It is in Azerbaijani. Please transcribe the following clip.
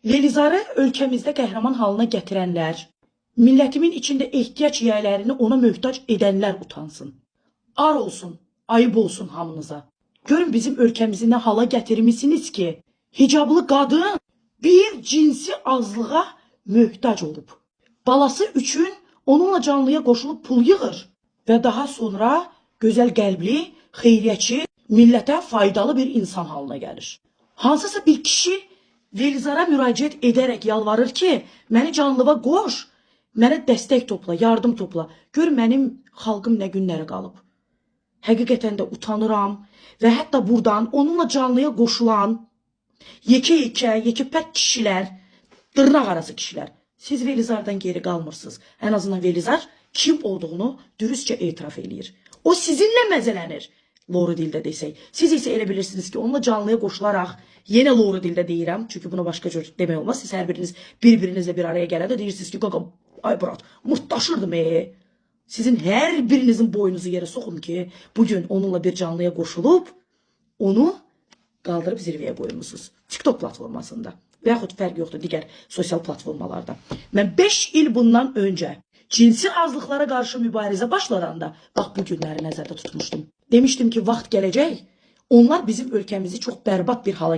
Velizarı ölkəmizdə qəhrəman halına gətirənlər, millətimin içində ehtiyac yiyələrini ona möhtac edənlər utansın. Ar olsun, ayıb olsun hamınıza. Görün bizim ölkəmizi nə hala gətirmişsiniz ki, hicablı qadın bir cinsi azlığa möhtac olub. Balası üçün onunla canlıya qoşulub pul yığır və daha sonra gözəl qəlbli, xeyriyyəçi, millətə faydalı bir insan halına gəlir. Hansısa bir kişi Velizara müraciət edərək yalvarır ki, məni canlıva qoş, mənə dəstək topla, yardım topla. Gör mənim xalqım nə günlərə qalıb. Həqiqətən də utanıram və hətta buradan onunla canlıya qoşulan yekə-pək kişilər, dırnaq arası kişilər, siz Velizardan geri qalmırsınız. Ən azından Velizar kim olduğunu dürüstcə etiraf eləyir. O sizinlə məzələnir. Loru dildə desək. Siz isə elə bilirsiniz ki, onunla canlıya qoşularaq, yenə loru dildə deyirəm, çünki buna başqa cür demək olmaz. Siz hər biriniz bir-birinizlə bir araya gələndə deyirsiniz ki, qaqa, ay brat, mırtdaşırdım. Sizin hər birinizin boynuzu yerə soxun ki, bugün onunla bir canlıya qoşulub, onu qaldırıb zirvəyə qoymusunuz. TikTok platformasında və yaxud fərq yoxdur digər sosial platformalarda. Mən 5 il bundan öncə cinsi azlıqlara qarşı mübarizə başladanda, bax bu günləri nəzərdə tutmuşdum. Demişdim ki, vaxt gələcək, onlar bizim ölkəmizi çox bərbad bir hala